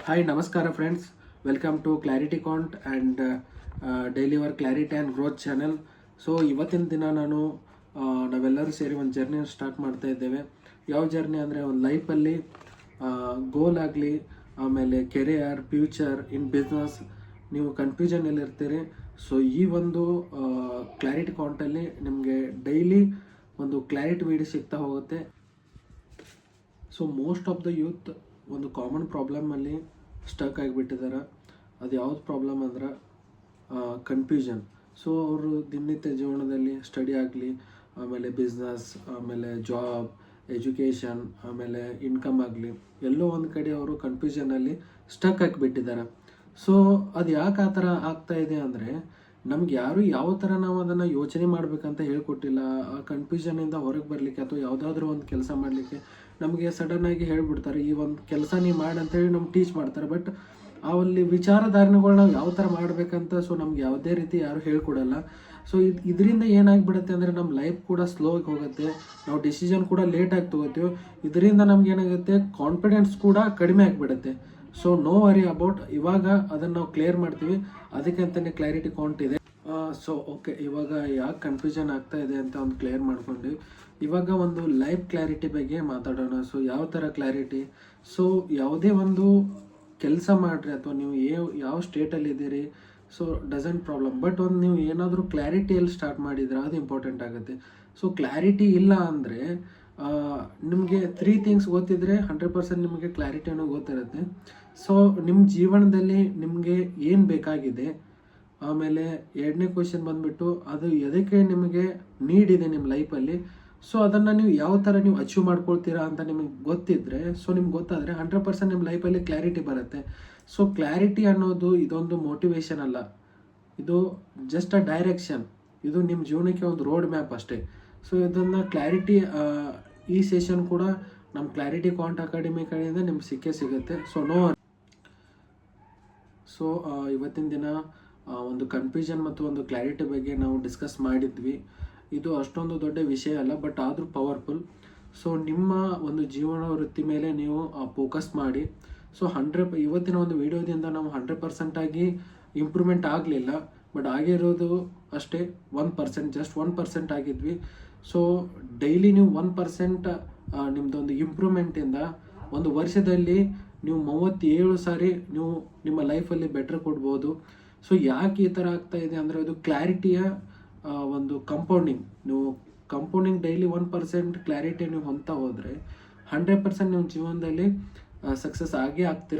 Hi ನಮಸ್ಕಾರ friends, welcome to clarity can't and daily our clarity and growth channel. So ಇವತ್ತಿನ ದಿನ ನಾವೆಲ್ಲರೂ ಸೇರಿ ಒಂದು ಜರ್ನಿ ಸ್ಟಾರ್ಟ್ ಮಾಡ್ತಾ ಇದ್ದೇವೆ. ಯಾವ ಜರ್ನಿ ಅಂದರೆ ಒಂದು ಲೈಫಲ್ಲಿ ಗೋಲ್ ಆಗಲಿ, ಆಮೇಲೆ ಕೆರಿಯರ್, ಫ್ಯೂಚರ್, ಇನ್ ಬಿಸ್ನೆಸ್ ನೀವು ಕನ್ಫ್ಯೂಷನಲ್ಲಿ ಇರ್ತೀರಿ. ಸೊ ಈ ಒಂದು ಕ್ಲಾರಿಟಿ ಕಾಂಟಲ್ಲಿ ನಿಮಗೆ ಡೈಲಿ ಒಂದು ಕ್ಲಾರಿಟಿ ವಿಡಿಯೋ ಸಿಗ್ತಾ ಹೋಗುತ್ತೆ. So most of the youth ಒಂದು ಕಾಮನ್ ಪ್ರಾಬ್ಲಮಲ್ಲಿ ಸ್ಟಕ್ ಆಗಿಬಿಟ್ಟಿದ್ದಾರೆ. ಅದು ಯಾವ್ದು ಪ್ರಾಬ್ಲಮ್ ಅಂದ್ರೆ ಕನ್ಫ್ಯೂಷನ್. ಸೊ ಅವರು ದಿನನಿತ್ಯ ಜೀವನದಲ್ಲಿ ಸ್ಟಡಿ ಆಗಲಿ, ಆಮೇಲೆ ಬಿಸ್ನೆಸ್, ಆಮೇಲೆ ಜಾಬ್, ಎಜುಕೇಷನ್, ಆಮೇಲೆ ಇನ್ಕಮ್ ಆಗಲಿ, ಎಲ್ಲೋ ಒಂದು ಕಡೆ ಅವರು ಕನ್ಫ್ಯೂಷನಲ್ಲಿ ಸ್ಟಕ್ ಆಗಿಬಿಟ್ಟಿದ್ದಾರೆ. ಸೊ ಅದು ಯಾಕೆ ಆ ಥರ ಆಗ್ತಾ ಇದೆ ಅಂದರೆ, ನಮ್ಗೆ ಯಾರು ಯಾವ ಥರ ನಾವು ಅದನ್ನು ಯೋಚನೆ ಮಾಡಬೇಕಂತ ಹೇಳ್ಕೊಟ್ಟಿಲ್ಲ. ಆ ಕನ್ಫ್ಯೂಷನಿಂದ ಹೊರಗೆ ಬರಲಿಕ್ಕೆ ಅಥವಾ ಯಾವುದಾದ್ರೂ ಒಂದು ಕೆಲಸ ಮಾಡಲಿಕ್ಕೆ ನಮಗೆ ಸಡನ್ನಾಗಿ ಹೇಳ್ಬಿಡ್ತಾರೆ, ಈ ಒಂದು ಕೆಲಸ ನೀವು ಮಾಡಿ ಅಂತೇಳಿ ನಮ್ಗೆ ಟೀಚ್ ಮಾಡ್ತಾರೆ. ಬಟ್ ಅಲ್ಲಿ ವಿಚಾರಧಾರಣೆಗಳು ನಾವು ಯಾವ ಥರ ಮಾಡಬೇಕಂತ ಸೊ ನಮ್ಗೆ ಯಾವುದೇ ರೀತಿ ಯಾರು ಹೇಳ್ಕೊಡಲ್ಲ. ಸೊ ಇದರಿಂದ ಏನಾಗ್ಬಿಡುತ್ತೆ ಅಂದರೆ ನಮ್ಮ ಲೈಫ್ ಕೂಡ ಸ್ಲೋ ಆಗಿ ಹೋಗುತ್ತೆ, ನಾವು ಡಿಸಿಷನ್ ಕೂಡ ಲೇಟಾಗಿ ತೊಗೋತೀವಿ. ಇದರಿಂದ ನಮ್ಗೆ ಏನಾಗುತ್ತೆ, ಕಾನ್ಫಿಡೆನ್ಸ್ ಕೂಡ ಕಡಿಮೆ ಆಗಿಬಿಡುತ್ತೆ. ಸೊ ನೋ ವರಿ ಅಬೌಟ್, ಇವಾಗ ಅದನ್ನು ನಾವು ಕ್ಲಿಯರ್ ಮಾಡ್ತೀವಿ. ಅದಕ್ಕೆ ಅಂತಲೇ ಕ್ಲಾರಿಟಿ ಕಾಂಟ್ ಇದೆ. ಸೊ ಓಕೆ, ಇವಾಗ ಯಾಕೆ ಕನ್ಫ್ಯೂಷನ್ ಆಗ್ತಾ ಇದೆ ಅಂತ ಒಂದು ಕ್ಲಿಯರ್ ಮಾಡ್ಕೊಂಡು ಇವಾಗ ಒಂದು ಲೈಫ್ ಕ್ಲಾರಿಟಿ ಬಗ್ಗೆ ಮಾತಾಡೋಣ. ಸೊ ಯಾವ ಥರ ಕ್ಲಾರಿಟಿ? ಸೊ ಯಾವುದೇ ಒಂದು ಕೆಲಸ ಮಾಡಿರಿ ಅಥವಾ ನೀವು ಯಾವ ಸ್ಟೇಟಲ್ಲಿ ಇದ್ದೀರಿ, ಸೊ ಡಸಂಟ್ ಪ್ರಾಬ್ಲಮ್. ಬಟ್ ಒಂದು ನೀವು ಏನಾದರೂ ಕ್ಲಾರಿಟಿಯಲ್ಲಿ ಸ್ಟಾರ್ಟ್ ಮಾಡಿದರೆ ಅದು ಇಂಪಾರ್ಟೆಂಟ್ ಆಗುತ್ತೆ. ಸೊ ಕ್ಲಾರಿಟಿ ಇಲ್ಲ ಅಂದರೆ ನಿಮಗೆ 3 ಥಿಂಗ್ಸ್ ಗೊತ್ತಿದ್ರೆ 100% ನಿಮಗೆ ಕ್ಲಾರಿಟಿ ಅನ್ನೋದು ಗೊತ್ತಿರುತ್ತೆ. ಸೊ ನಿಮ್ಮ ಜೀವನದಲ್ಲಿ ನಿಮಗೆ ಏನು ಬೇಕಾಗಿದೆ, ಆಮೇಲೆ ಎರಡನೇ ಕ್ವೆಶನ್ ಬಂದುಬಿಟ್ಟು ಅದು ಎದಕ್ಕೆ ನಿಮಗೆ ನೀಡ್ ಇದೆ ನಿಮ್ಮ ಲೈಫಲ್ಲಿ. ಸೊ ಅದನ್ನು ನೀವು ಯಾವ ಥರ ನೀವು ಅಚೀವ್ ಮಾಡ್ಕೊಳ್ತೀರಾ ಅಂತ ನಿಮಗೆ ಗೊತ್ತಿದ್ದರೆ, ಸೊ ನಿಮ್ಗೆ ಗೊತ್ತಾದರೆ 100% ನಿಮ್ಮ ಲೈಫಲ್ಲಿ ಕ್ಲಾರಿಟಿ ಬರುತ್ತೆ. ಸೊ ಕ್ಲಾರಿಟಿ ಅನ್ನೋದು ಇದೊಂದು ಮೋಟಿವೇಶನ್ ಅಲ್ಲ, ಇದು ಜಸ್ಟ್ ಅ ಡೈರೆಕ್ಷನ್. ಇದು ನಿಮ್ಮ ಜೀವನಕ್ಕೆ ಒಂದು ರೋಡ್ ಮ್ಯಾಪ್ ಅಷ್ಟೇ. ಸೊ ಇದನ್ನು ಕ್ಲಾರಿಟಿ ಈ ಸೆಷನ್ ಕೂಡ ನಮ್ಮ ಕ್ಲಾರಿಟಿ ಕಾಂಟ್ ಅಕಾಡೆಮಿ ಕಡೆಯಿಂದ ನಿಮ್ಗೆ ಸಿಗುತ್ತೆ. ಸೊ ಇವತ್ತಿನ ದಿನ ಒಂದು ಕನ್ಫ್ಯೂಷನ್ ಮತ್ತು ಒಂದು ಕ್ಲಾರಿಟಿ ಬಗ್ಗೆ ನಾವು ಡಿಸ್ಕಸ್ ಮಾಡಿದ್ವಿ. ಇದು ಅಷ್ಟೊಂದು ದೊಡ್ಡ ವಿಷಯ ಅಲ್ಲ, ಬಟ್ ಆದರೂ ಪವರ್ಫುಲ್. ಸೊ ನಿಮ್ಮ ಒಂದು ಜೀವನ ವೃತ್ತಿ ಮೇಲೆ ನೀವು ಫೋಕಸ್ ಮಾಡಿ. ಸೊ ಇವತ್ತಿನ ಒಂದು ವಿಡಿಯೋದಿಂದ ನಾವು 100% ಆಗಿ ಇಂಪ್ರೂವ್ಮೆಂಟ್ ಆಗಲಿಲ್ಲ, ಬಟ್ ಆಗಿರೋದು ಅಷ್ಟೇ 1%, ಜಸ್ಟ್ 1% ಆಗಿದ್ವಿ. ಸೊ ಡೈಲಿ ನೀವು 1% ನಿಮ್ಮದೊಂದು ಇಂಪ್ರೂವ್ಮೆಂಟಿಂದ ಒಂದು ವರ್ಷದಲ್ಲಿ ನೀವು 37 ಸಾರಿ ನೀವು ನಿಮ್ಮ ಲೈಫಲ್ಲಿ ಬೆಟರ್ ಕೊಡ್ಬೋದು. ಸೊ ಯಾಕೆ ಈ ಥರ ಆಗ್ತಾ ಇದೆ ಅಂದರೆ, ಅದು ಕ್ಲಾರಿಟಿಯ ಒಂದು ಕಂಪೌಂಡಿಂಗ್. ನೀವು ಕಂಪೌಂಡಿಂಗ್ ಡೈಲಿ 1% ಕ್ಲಾರಿಟಿ ನೀವು ಹೊಂದ್ತಾ ಹೋದರೆ 100% ನಿಮ್ಮ ಜೀವನದಲ್ಲಿ ಸಕ್ಸಸ್ ಆಗೇ ಆಗ್ತೀರಾ.